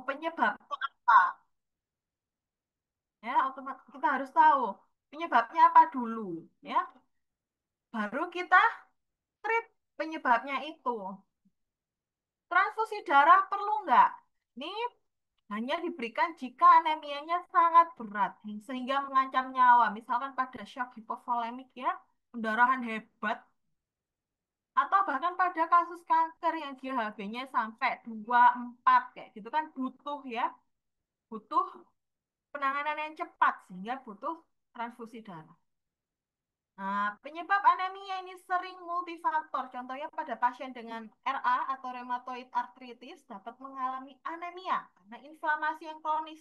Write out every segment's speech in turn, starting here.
penyebabnya apa? Ya, kita harus tahu penyebabnya apa dulu, ya. Baru kita treat penyebabnya itu. Transfusi darah perlu nggak? Ini hanya diberikan jika anemianya sangat berat sehingga mengancam nyawa. Misalkan pada shock hipovolemik ya, pendarahan hebat, atau bahkan pada kasus kanker yang dia HB-nya sampai 24 kayak gitu kan butuh ya, butuh penanganan yang cepat sehingga butuh transfusi darah. Nah, penyebab anemia ini sering multifaktor. Contohnya pada pasien dengan RA atau rheumatoid arthritis dapat mengalami anemia karena inflamasi yang kronis.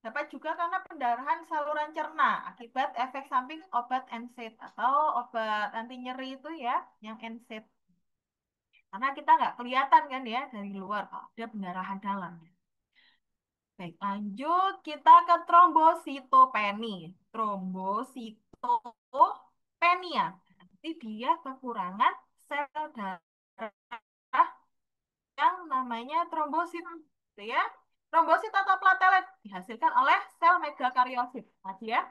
Dapat juga karena pendarahan saluran cerna akibat efek samping obat NSAID atau obat anti nyeri itu ya, yang NSAID. Karena kita nggak kelihatan kan ya dari luar kalau ada pendarahan dalam. Baik, lanjut kita ke trombositopeni. Trombositopenia. Nanti dia kekurangan sel darah yang namanya trombosit. Gitu ya. Trombosit atau platelet dihasilkan oleh sel megakariosit. Tadi ya.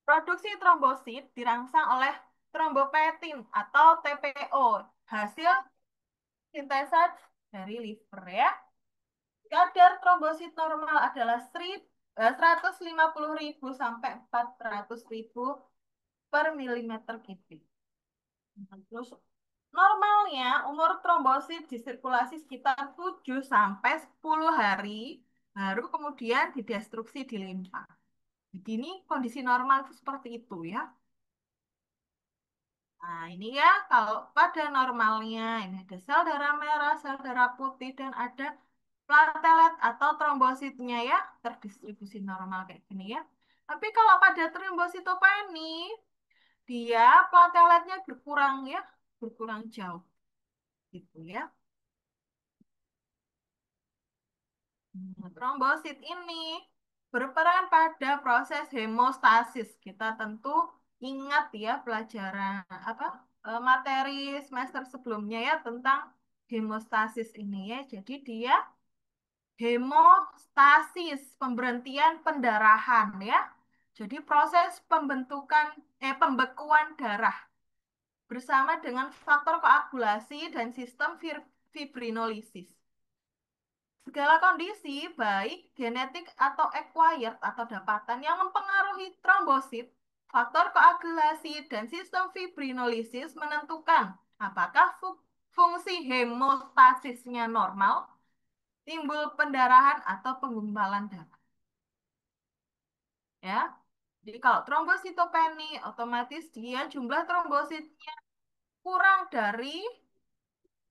Produksi trombosit dirangsang oleh trombopetin atau TPO, hasil sintesa dari liver ya. Kadar trombosit normal adalah 150.000 sampai 400.000 per milimeter kubik. Terus normalnya umur trombosit di sirkulasi sekitar 7 sampai 10 hari, baru kemudian didestruksi di limfa. Jadi ini kondisi normal itu seperti itu ya. Nah, ini ya kalau pada normalnya ini ada sel darah merah, sel darah putih, dan ada platelet atau trombositnya ya terdistribusi normal kayak gini ya. Tapi kalau pada trombositopeni dia plateletnya berkurang ya, berkurang jauh gitu ya. Trombosit ini berperan pada proses hemostasis. Kita tentu ingat ya pelajaran apa materi semester sebelumnya ya tentang hemostasis ini ya. Jadi dia hemostasis, pemberhentian pendarahan ya. Jadi proses pembekuan darah bersama dengan faktor koagulasi dan sistem fibrinolisis. Segala kondisi, baik genetik atau acquired atau dapatan yang mempengaruhi trombosit, faktor koagulasi, dan sistem fibrinolisis menentukan apakah fungsi hemostasisnya normal, timbul pendarahan atau penggumpalan darah. Ya, jadi kalau trombositopeni, otomatis dia jumlah trombositnya kurang dari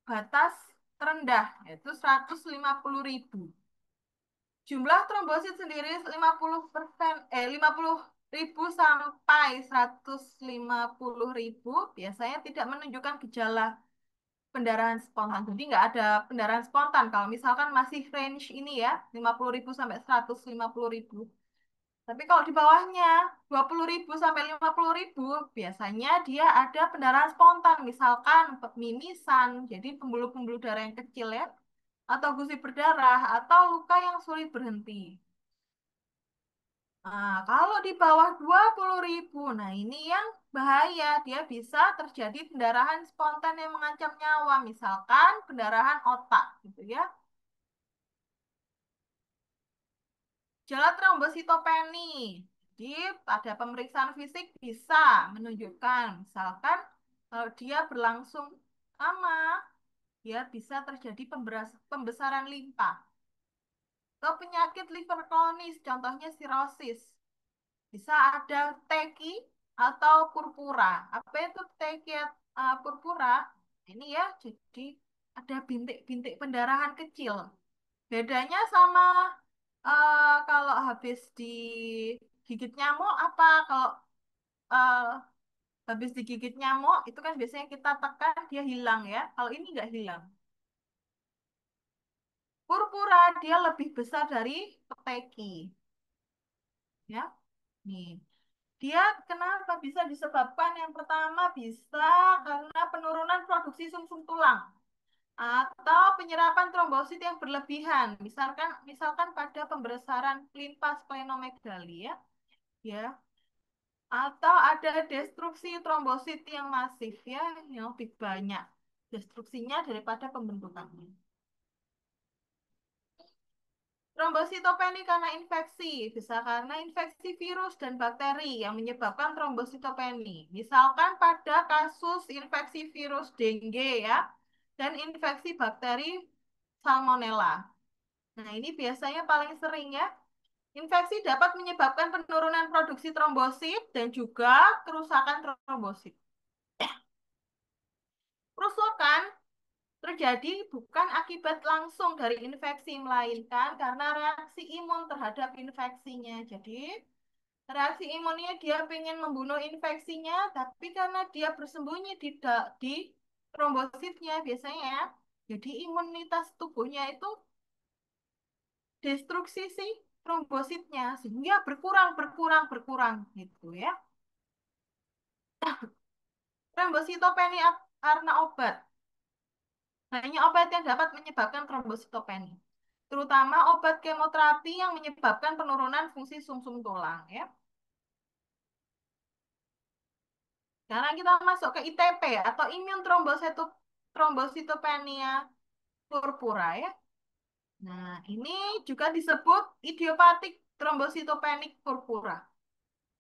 batas terendah, yaitu 150.000. Jumlah trombosit sendiri 50%, 50.000 sampai 150.000 biasanya tidak menunjukkan gejala pendarahan spontan. Jadi nggak ada pendarahan spontan. Kalau misalkan masih range ini ya, 50.000 sampai 150.000. Tapi kalau di bawahnya 20.000 sampai 50.000 biasanya dia ada pendarahan spontan. Misalkan mimisan, jadi pembuluh-pembuluh darah yang kecil ya, atau gusi berdarah, atau luka yang sulit berhenti. Nah, kalau di bawah 20.000, nah ini yang bahaya. Dia bisa terjadi pendarahan spontan yang mengancam nyawa, misalkan pendarahan otak, gitu ya. Gejala trombositopeni. Jadi, pada pemeriksaan fisik bisa menunjukkan, misalkan kalau dia berlangsung lama, dia bisa terjadi pembesaran limpa atau penyakit liver kronis, contohnya sirosis. Bisa ada teki atau purpura. Apa itu teki purpura? Ini ya, jadi ada bintik-bintik pendarahan kecil. Bedanya sama kalau habis digigit nyamuk apa? Kalau eh, habis digigit nyamuk itu kan biasanya kita tekan dia hilang ya. Kalau ini nggak hilang. Purpura dia lebih besar dari peteki ya. Nih, dia kenapa bisa disebabkan? Yang pertama bisa karena penurunan produksi sumsum tulang atau penyerapan trombosit yang berlebihan, misalkan pada pembesaran limpa splenomegali ya, ya, atau ada destruksi trombosit yang masif ya, yang lebih banyak destruksinya daripada pembentukannya. Trombositopeni karena infeksi, bisa karena infeksi virus dan bakteri yang menyebabkan trombositopeni. Misalkan pada kasus infeksi virus dengue ya, dan infeksi bakteri Salmonella. Nah, ini biasanya paling sering ya. Infeksi dapat menyebabkan penurunan produksi trombosit dan juga kerusakan trombosit. Kerusakan terjadi bukan akibat langsung dari infeksi, melainkan karena reaksi imun terhadap infeksinya. Jadi, reaksi imunnya dia ingin membunuh infeksinya, tapi karena dia bersembunyi di trombositnya biasanya ya, jadi imunitas tubuhnya itu destruksi si trombositnya sehingga berkurang gitu ya. Trombositopenia karena obat. Hanya obat yang dapat menyebabkan trombositopenia, terutama obat kemoterapi yang menyebabkan penurunan fungsi sumsum tulang ya. Sekarang kita masuk ke ITP atau immune trombositopenia purpura ya. Nah, ini juga disebut idiopathic thrombocytopenic purpura.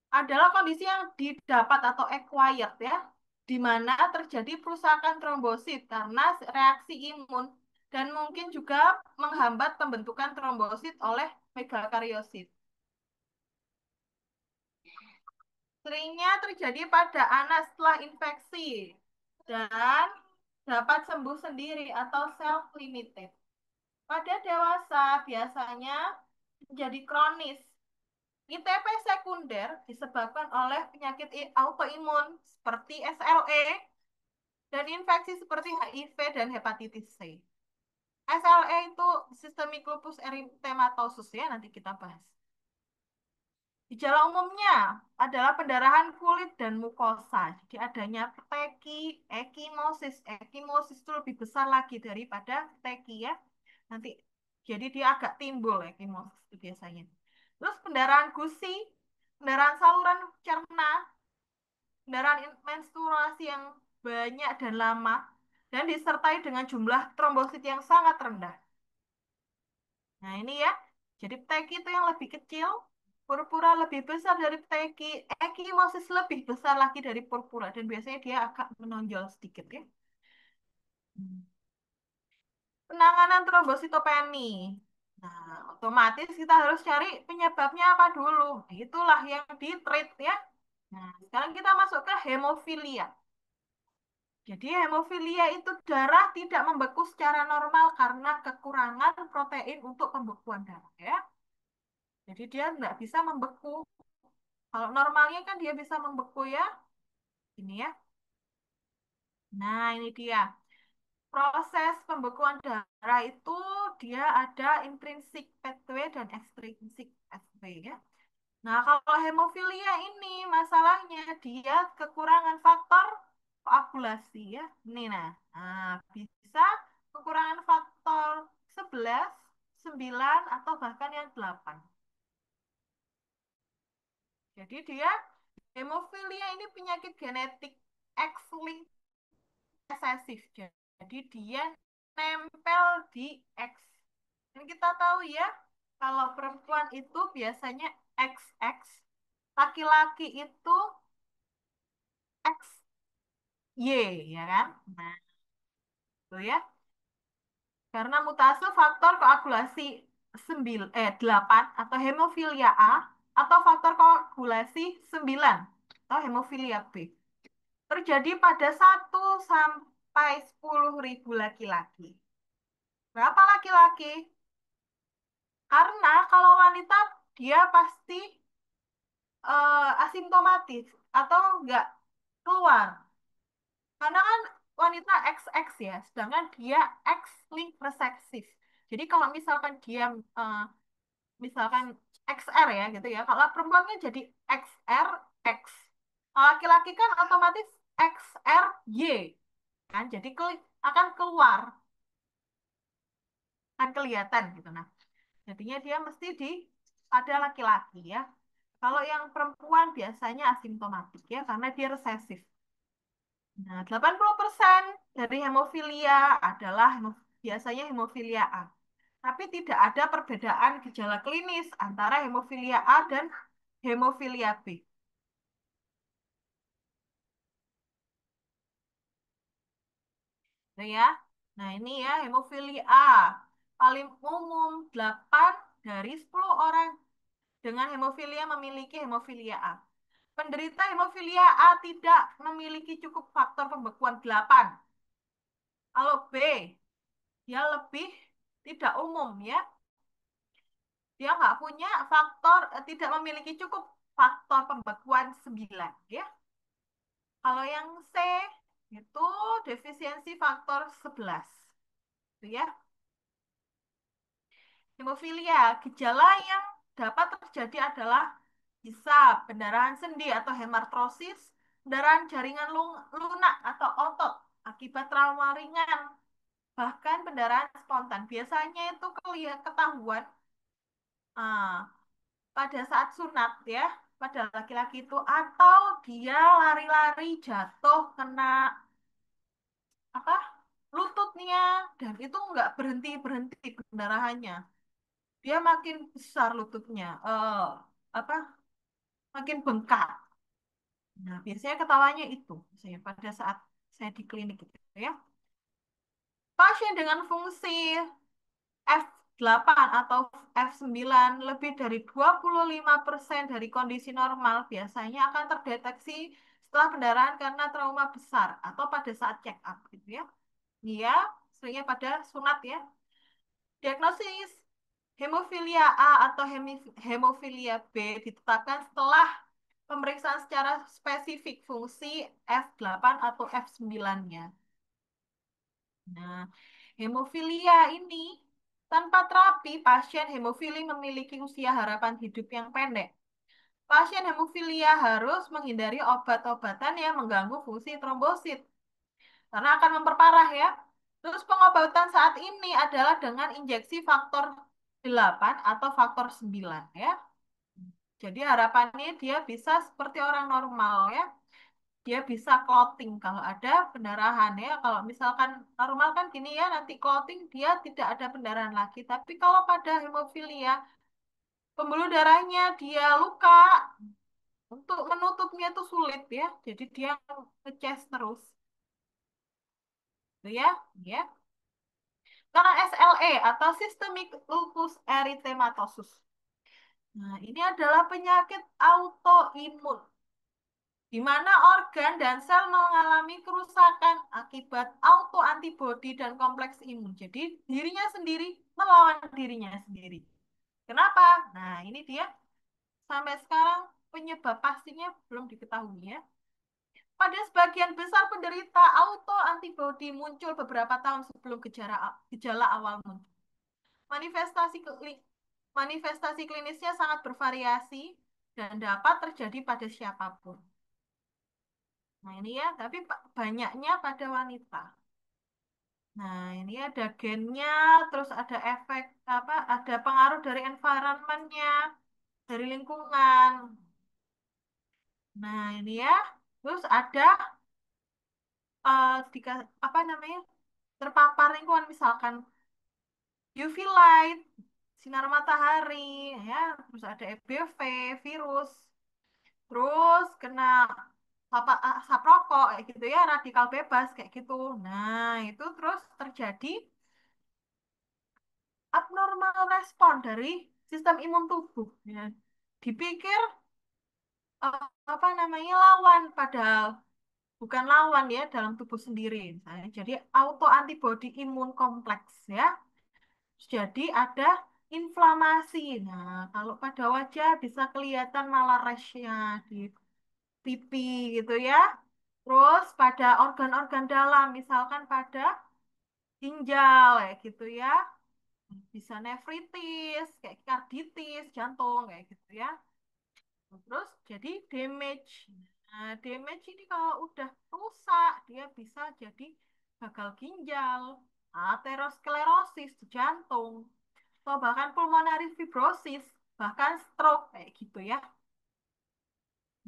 Adalah kondisi yang didapat atau acquired ya, di mana terjadi perusakan trombosit karena reaksi imun dan mungkin juga menghambat pembentukan trombosit oleh megakariosit. Seringnya terjadi pada anak setelah infeksi dan dapat sembuh sendiri atau self-limited. Pada dewasa biasanya menjadi kronis. ITP sekunder disebabkan oleh penyakit autoimun seperti SLE dan infeksi seperti HIV dan hepatitis C. SLE itu Systemic Lupus Erythematosus ya, nanti kita bahas. Gejala umumnya adalah pendarahan kulit dan mukosa. Jadi adanya peteki, ekimosis. Ekimosis itu lebih besar lagi daripada peteki ya. Nanti jadi dia agak timbul ekimosis itu biasanya. Terus pendarahan gusi, pendarahan saluran cerna, pendarahan menstruasi yang banyak dan lama, dan disertai dengan jumlah trombosit yang sangat rendah. Nah, ini ya. Jadi pteki itu yang lebih kecil, purpura lebih besar dari pteki, ekimosis lebih besar lagi dari purpura dan biasanya dia agak menonjol sedikit ya. Penanganan trombositopeni. Nah, otomatis kita harus cari penyebabnya apa dulu. Itulah yang di-treat ya. Nah, sekarang kita masuk ke hemofilia. Jadi hemofilia itu darah tidak membeku secara normal karena kekurangan protein untuk pembekuan darah ya. Jadi dia nggak bisa membeku. Kalau normalnya kan dia bisa membeku ya. Ini ya. Nah, ini dia. Proses pembekuan darah itu dia ada intrinsic pathway dan extrinsic pathway ya. Nah, kalau hemofilia ini masalahnya dia kekurangan faktor koagulasi ya. Ini bisa kekurangan faktor 11, 9 atau bahkan yang 8. Jadi dia hemofilia ini penyakit genetik X-linked resesif. Jadi dia nempel di X. Dan kita tahu ya, kalau perempuan itu biasanya XX, laki-laki itu XY, ya kan? Nah, itu ya. Karena mutase faktor koagulasi 8 atau hemofilia A atau faktor koagulasi 9 atau hemofilia B. Terjadi pada 1 sampai 10.000 laki-laki. Berapa laki-laki? Karena kalau wanita dia pasti asimptomatis atau enggak keluar. Karena kan wanita XX ya, sedangkan dia X-linked resesif. Jadi kalau misalkan dia misalkan XR ya gitu ya, kalau perempuannya jadi XRX. Kalau laki-laki kan otomatis XRY kan, jadi akan keluar. kan kelihatan gitu. Nah, jadinya dia mesti di ada laki-laki ya. Kalau yang perempuan biasanya asimptomatik ya karena dia resesif. Nah, 80% dari hemofilia adalah biasanya hemofilia A. Tapi tidak ada perbedaan gejala klinis antara hemofilia A dan hemofilia B. Gitu ya. Nah, ini ya hemofilia A. Paling umum 8 dari 10 orang dengan hemofilia memiliki hemofilia A. Penderita hemofilia A tidak memiliki cukup faktor pembekuan 8. Kalau B, dia lebih tidak umum ya. Dia nggak punya faktor, tidak memiliki cukup faktor pembekuan 9 ya. Kalau yang C itu defisiensi faktor 11. Itu ya. Hemofilia, gejala yang dapat terjadi adalah bisa pendarahan sendi atau hemartrosis, pendarahan jaringan lunak atau otot akibat trauma ringan, bahkan pendarahan spontan. Biasanya itu ketahuan ah, pada saat sunat ya, pada laki-laki itu atau dia lari-lari jatuh kena apa lututnya dan itu nggak berhenti berhenti pendarahannya, dia makin besar lututnya, apa makin bengkak. Nah, biasanya ketawanya itu, saya pada saat saya di klinik gitu ya. Pasien dengan fungsi F8 atau F9 lebih dari 25% dari kondisi normal biasanya akan terdeteksi setelah pendarahan karena trauma besar atau pada saat check up gitu ya. Iya, seringnya pada sunat ya. Diagnosis hemofilia A atau hemofilia B ditetapkan setelah pemeriksaan secara spesifik fungsi F8 atau F9-nya. Nah, hemofilia ini tanpa terapi, pasien hemofili memiliki usia harapan hidup yang pendek. Pasien hemofilia harus menghindari obat-obatan yang mengganggu fungsi trombosit karena akan memperparah ya. Terus pengobatan saat ini adalah dengan injeksi faktor 8 atau faktor 9 ya. Jadi harapannya dia bisa seperti orang normal ya. Dia bisa clotting kalau ada pendarahan ya. Kalau misalkan normal kan gini ya, nanti clotting dia tidak ada pendarahan lagi. Tapi kalau pada hemofilia, pembuluh darahnya dia luka, untuk menutupnya itu sulit ya. Jadi dia ngecas terus. Gitu ya, ya. Karena SLE atau Systemic Lupus Erythematosus. Nah, ini adalah penyakit autoimun di mana organ dan sel mengalami kerusakan akibat autoantibodi dan kompleks imun. Jadi dirinya sendiri melawan dirinya sendiri. Kenapa? Nah, ini dia sampai sekarang penyebab pastinya belum diketahui ya. Pada sebagian besar penderita autoantibodi muncul beberapa tahun sebelum gejala awal muncul. Manifestasi manifestasi klinisnya sangat bervariasi dan dapat terjadi pada siapapun. Nah, ini ya, tapi banyaknya pada wanita. Nah, ini ada gennya, terus ada efek apa? Ada pengaruh dari environmentnya, dari lingkungan. Nah, ini ya. Terus ada apa namanya? Terpapar lingkungan misalkan UV light, sinar matahari, ya. Terus ada EBV, virus. Terus kena asap rokok kayak gitu ya, radikal bebas kayak gitu. Nah, itu terus terjadi abnormal respon dari sistem imun tubuh ya. Dipikir apa namanya lawan padahal bukan lawan ya dalam tubuh sendiri misalnya. Jadi autoantibodi imun kompleks ya. Jadi ada inflamasi. Nah, kalau pada wajah bisa kelihatan malah rasnya di pipi gitu ya. Terus pada organ-organ dalam, misalkan pada ginjal kayak gitu ya. Bisa nefritis, kayak karditis, jantung kayak gitu ya. Terus jadi damage. Nah, damage ini kalau udah rusak, dia bisa jadi gagal ginjal. aterosklerosis jantung, atau bahkan pulmonary fibrosis, bahkan stroke kayak gitu ya.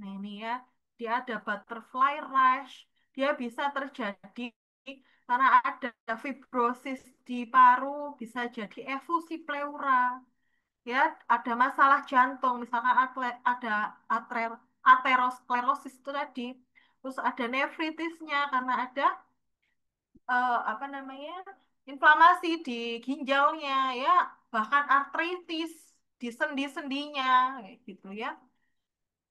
Nah ini ya, dia ada butterfly rash, dia bisa terjadi karena ada fibrosis di paru, bisa jadi efusi pleura, ya ada masalah jantung, misalkan ada aterosklerosis itu tadi, terus ada nefritisnya karena ada apa namanya inflamasi di ginjalnya ya, bahkan artritis di sendi-sendinya kayak gitu ya.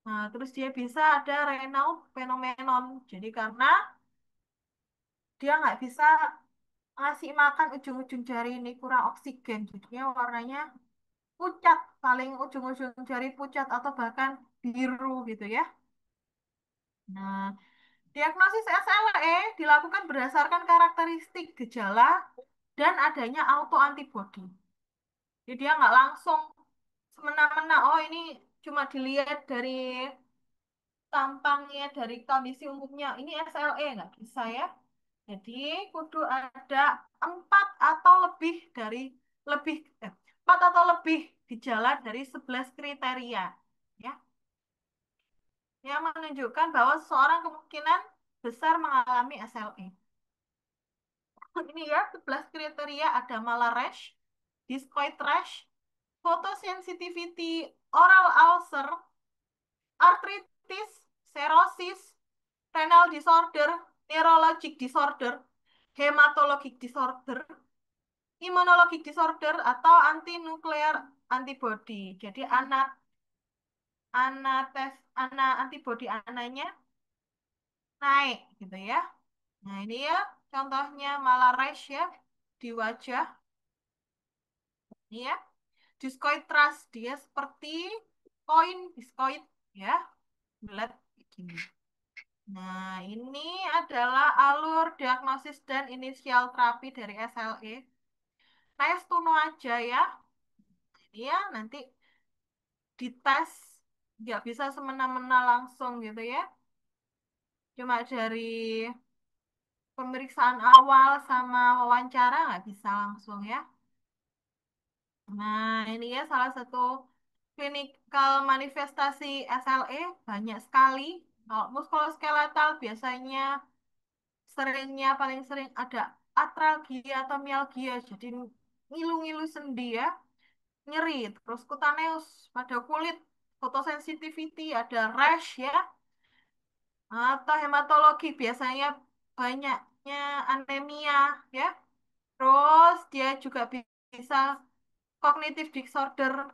Nah, terus dia bisa ada renal phenomenon. Jadi karena dia nggak bisa ngasih makan ujung-ujung jari ini kurang oksigen, jadinya warnanya pucat, paling ujung-ujung jari pucat atau bahkan biru gitu ya. Nah, diagnosis SLE dilakukan berdasarkan karakteristik gejala dan adanya autoantibody. Jadi dia nggak langsung semena-mena, oh ini cuma dilihat dari tampangnya, dari kondisi umumnya, ini SLE nggak bisa ya. Jadi kudu ada empat atau lebih dari lebih eh, empat atau lebih gejala dari 11 kriteria ya yang menunjukkan bahwa seseorang kemungkinan besar mengalami SLE. Ini ya 11 kriteria ada malah rash, discoid rash, photosensitivity, oral ulcer, arthritis, cirrhosis, renal disorder, neurologic disorder, hematologic disorder, immunologic disorder atau anti-nuclear antibody. Jadi anak antibody anaknya naik gitu ya. Nah, ini ya contohnya malah rash ya di wajah. Ini ya. Discoid trust dia seperti koin discoid ya. Bulat begini. Nah, ini adalah alur diagnosis dan inisial terapi dari SLE. Tes Tuno aja ya. Iya, nanti dites nggak bisa semena-mena langsung gitu ya. Cuma dari pemeriksaan awal sama wawancara nggak bisa langsung ya. Nah, ini ya salah satu klinikal manifestasi SLE banyak sekali. Kalau muskuloskeletal biasanya paling sering ada atralgia atau mialgia, jadi ngilu-ngilu sendi ya, nyeri, terus kutaneus pada kulit, fotosensitivity, ada rash ya, atau hematologi biasanya banyaknya anemia ya. Terus dia juga bisa kognitif disorder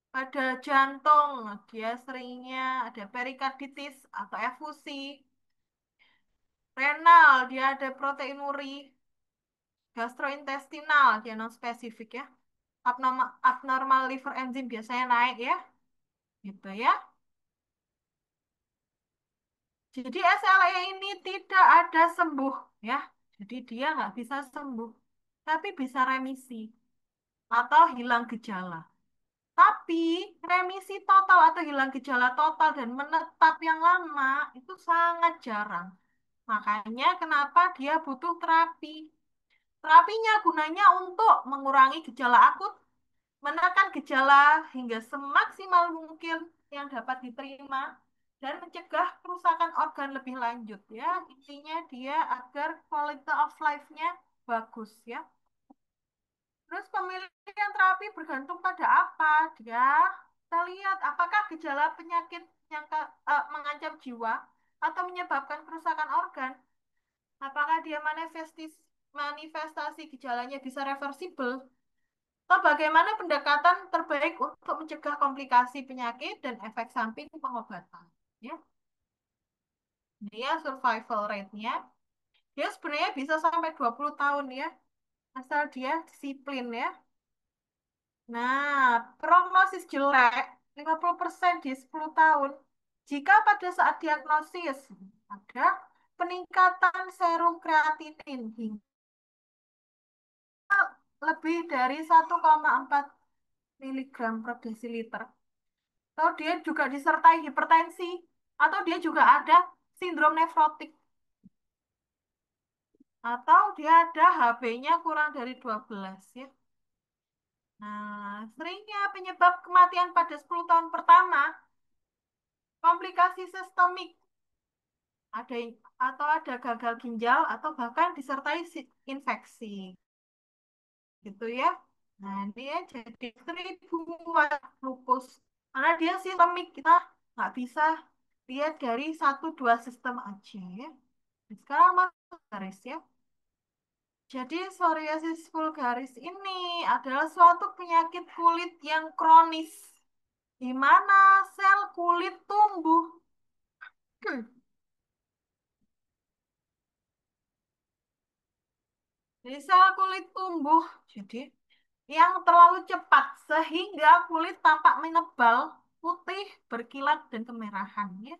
pada jantung. Dia seringnya ada perikarditis atau efusi. Renal, dia ada proteinuri. Gastrointestinal, dia non spesifik ya. Abnormal liver enzyme biasanya naik ya. Gitu ya. Jadi SLE ini tidak ada sembuh ya. Jadi dia nggak bisa sembuh, tapi bisa remisi atau hilang gejala. Tapi remisi total atau hilang gejala total dan menetap yang lama itu sangat jarang. Makanya kenapa dia butuh terapi. Terapinya gunanya untuk mengurangi gejala akut, menekan gejala hingga semaksimal mungkin yang dapat diterima, dan mencegah kerusakan organ lebih lanjut ya. Intinya dia agar quality of life-nya bagus ya. Terus pemilihan terapi bergantung pada apa? Kita lihat apakah gejala penyakit yang mengancam jiwa atau menyebabkan kerusakan organ. Apakah dia manifestasi gejalanya bisa reversible? Atau bagaimana pendekatan terbaik untuk mencegah komplikasi penyakit dan efek samping pengobatan? Ya, dia survival rate-nya, dia sebenarnya bisa sampai 20 tahun ya, asal dia disiplin ya. Nah, prognosis jelek 50% di 10 tahun. Jika pada saat diagnosis ada peningkatan serum kreatinin hingga lebih dari 1,4 miligram per desiliter. Atau dia juga disertai hipertensi, atau dia juga ada sindrom nefrotik. atau dia ada HB-nya kurang dari 12 ya. Nah, seringnya penyebab kematian pada 10 tahun pertama komplikasi sistemik, ada atau ada gagal ginjal atau bahkan disertai infeksi gitu ya. Nah, dia jadi 1000-an lupus. Karena dia sistemik, kita nggak bisa lihat dari satu dua sistem aja ya. Sekarang masuk garis ya. Jadi psoriasis vulgaris ini adalah suatu penyakit kulit yang kronis, di mana sel kulit tumbuh. Jadi sel kulit tumbuh, jadi yang terlalu cepat sehingga kulit tampak menebal, putih, berkilat, dan kemerahan ya.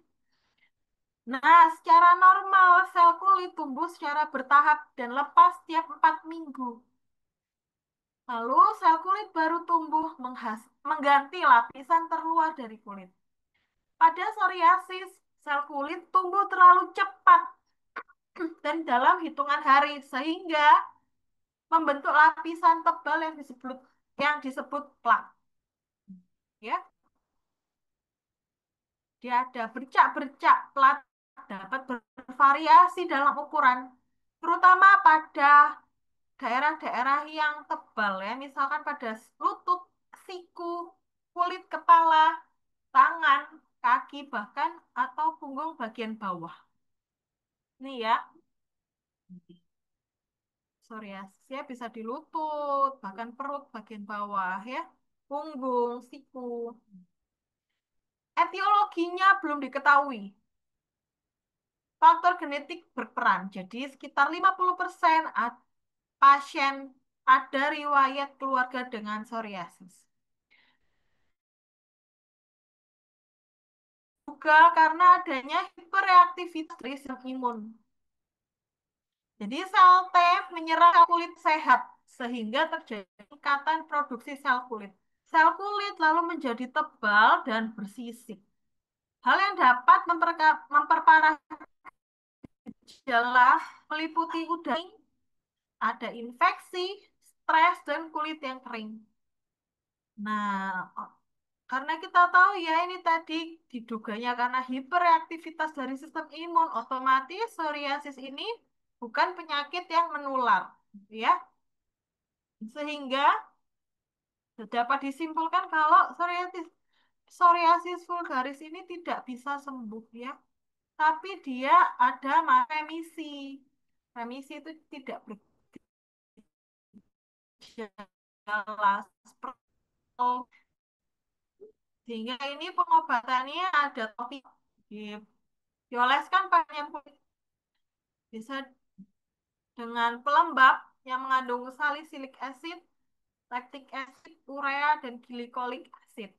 Nah, secara normal sel kulit tumbuh secara bertahap dan lepas setiap 4 minggu. Lalu sel kulit baru tumbuh mengganti lapisan terluar dari kulit. Pada psoriasis, sel kulit tumbuh terlalu cepat dan dalam hitungan hari sehingga membentuk lapisan tebal yang disebut plak. Ya, dia ada bercak-bercak plat dapat bervariasi dalam ukuran, terutama pada daerah-daerah yang tebal ya, misalkan pada lutut, siku, kulit kepala, tangan, kaki bahkan atau punggung bagian bawah. Nih ya, psoriasis ya bisa di lutut, bahkan perut bagian bawah ya, punggung, siku. Etiologinya belum diketahui. Faktor genetik berperan. Jadi sekitar 50% pasien ada riwayat keluarga dengan psoriasis. Juga karena adanya hiperreaktivitas dari sistem imun. Jadi sel T menyerang kulit sehat sehingga terjadi peningkatan produksi sel kulit. Sel kulit lalu menjadi tebal dan bersisik. Hal yang dapat memperparah gejala meliputi udara, ada infeksi, stres, dan kulit yang kering. Nah, karena kita tahu ya ini tadi diduganya karena hiperaktivitas dari sistem imun, otomatis psoriasis ini bukan penyakit yang menular, ya. Sehingga dapat disimpulkan kalau psoriasis vulgaris ini tidak bisa sembuh ya, tapi dia ada remisi. Remisi itu tidak bergejala seperti sehingga ini pengobatannya ada topik dioleskan pada kulit bisa dengan pelembab yang mengandung salisilik acid, lactic acid, urea, dan glycolic acid.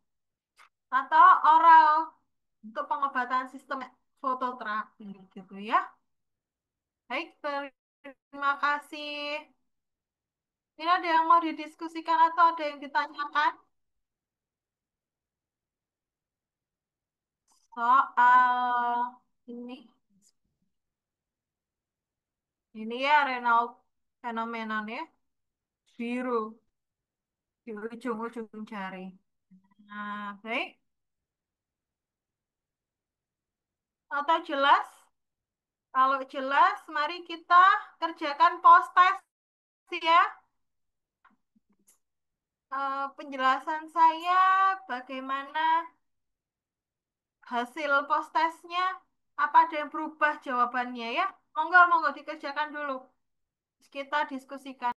Atau oral untuk pengobatan sistem fototerapi gitu ya. Baik, terima kasih. Ini ada yang mau didiskusikan atau ada yang ditanyakan soal ini? Ini ya Renault fenomenanya biru di ujung-ujung jari. Nah, baik. Atau jelas? Kalau jelas, mari kita kerjakan post test ya. Penjelasan saya bagaimana hasil post testnya. Apa ada yang berubah jawabannya ya? Monggo, monggo dikerjakan dulu. Terus kita diskusikan.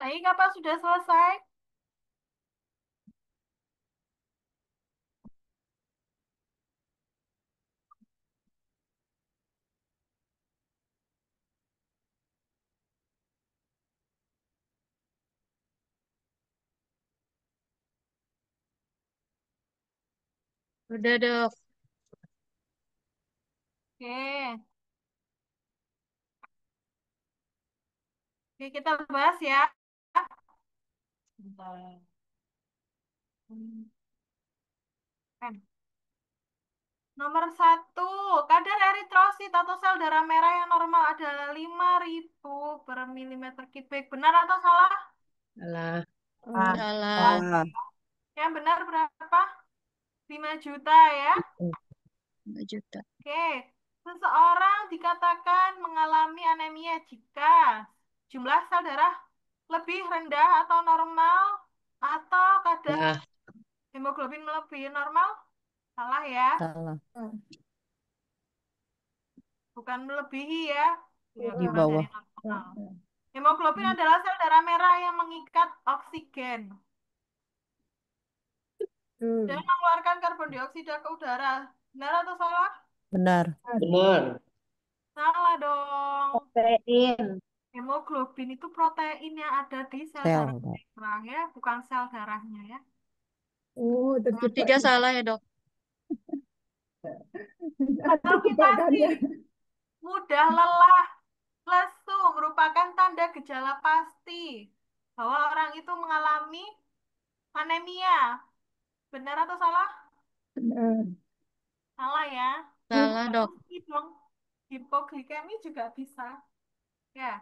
Baik, apa sudah selesai? Udah, Dok. Oke, oke kita bahas ya. Bentar. Hmm, kan. Nomor satu, kadar eritrosit atau sel darah merah yang normal adalah 5.000 per milimeter kubik. Benar atau salah? Salah. Ah, salah. Salah. Yang benar berapa? 5 juta ya. 5 juta. Oke, seseorang dikatakan mengalami anemia jika jumlah sel darah lebih rendah atau normal atau kadar Salah. hemoglobin melebihi normal. Salah ya, Salah. bukan melebihi ya. Ya, Di kurang dari bawah. normal. Hemoglobin adalah sel darah merah yang mengikat oksigen dan mengeluarkan karbon dioksida ke udara. Benar atau salah? Benar. Benar. Salah dong. Protein. Hemoglobin itu protein yang ada di sel darah Sel. merah ya, bukan sel darahnya ya. Oh, nomor tiga salah ya, Dok. Kalau kita sih mudah lelah, lesu merupakan tanda gejala pasti bahwa orang itu mengalami anemia. Benar atau salah? Benar. Salah ya. Salah, Nggak Dok. mesti dong. Hipoglikemi juga bisa. Ya.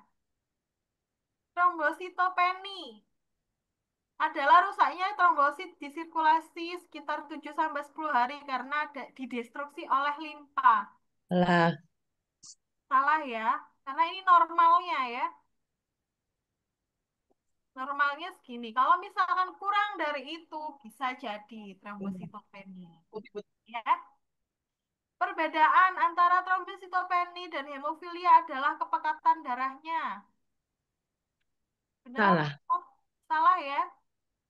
Trombositopeni adalah rusaknya trombosit di sirkulasi sekitar 7 sampai 10 hari karena ada didestruksi oleh limpa. Salah. Salah ya, karena ini normalnya ya. Normalnya segini. Kalau misalkan kurang dari itu, bisa jadi trombositopenia. Ya. Perbedaan antara trombositopeni dan hemofilia adalah kepekatan darahnya. Benar Salah. atau salah ya?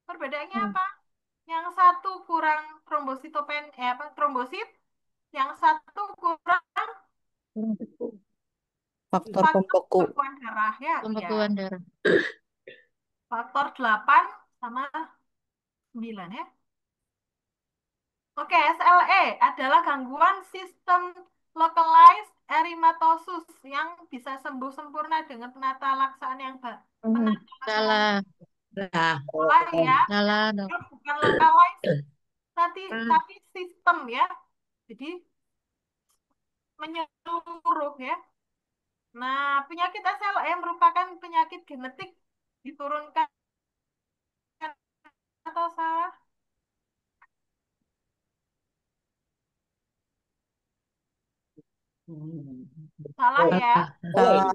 Perbedaannya apa? Yang satu kurang apa, trombosit, yang satu kurang Kurang tepu. Faktor faktor pembeku. pembekuan darah ya. Ya, Pembekuan darah. faktor 8 sama 9 ya. Oke, SLE adalah gangguan sistem localized erythematosus yang bisa sembuh sempurna dengan penata laksaan yang penata laksanaan Salah. Salah. salah ya. Salah, Dok. Ya, bukan localized, Hmm. tapi sistem ya. Jadi menyeluruh ya. Nah, penyakit SLE merupakan penyakit genetik diturunkan atau salah? Salah ya. Salah. Salah.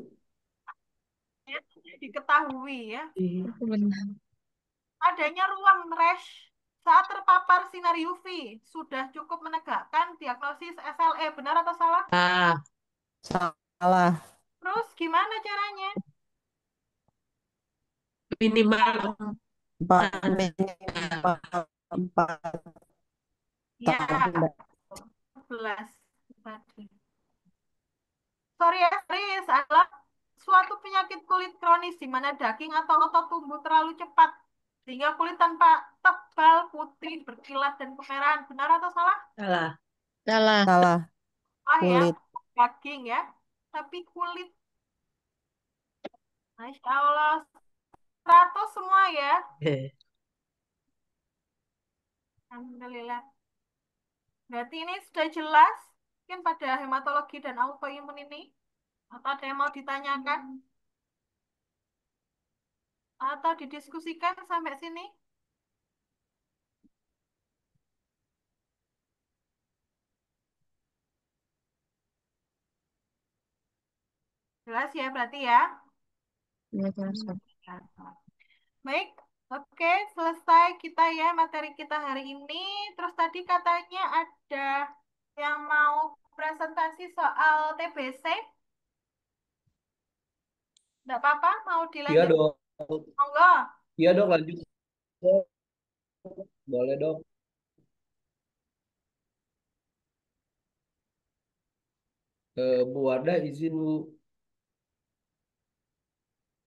Ya, diketahui ya. Itu benar. Adanya ruam rash saat terpapar sinar UV sudah cukup menegakkan diagnosis SLE. Benar atau salah? Salah. Salah. Terus gimana caranya? Minimal Nah, 4 minimal 4 Ya, tahun. 11 tadi. Psoriasis adalah suatu penyakit kulit kronis di mana daging atau otot tumbuh terlalu cepat sehingga kulit tanpa tebal, putih, berkilat dan kemerahan. Benar atau salah? Salah. salah. Salah. Ah ya, Kulit. daging ya. Tapi kulit, Masya Allah, 100 semua ya. Alhamdulillah. Berarti ini sudah jelas mungkin pada hematologi dan autoimun ini. Atau ada yang mau ditanyakan? Atau didiskusikan sampai sini? Jelas ya berarti ya? Ya, jelas, Hmm. Dok. Baik, oke, selesai kita ya materi kita hari ini. Terus tadi katanya ada yang mau presentasi soal TBC. Enggak apa-apa, mau Iya dilanjut. dong. Monggo. Iya dok, lanjut dok. Boleh dok. Bu Wardah izin Bu.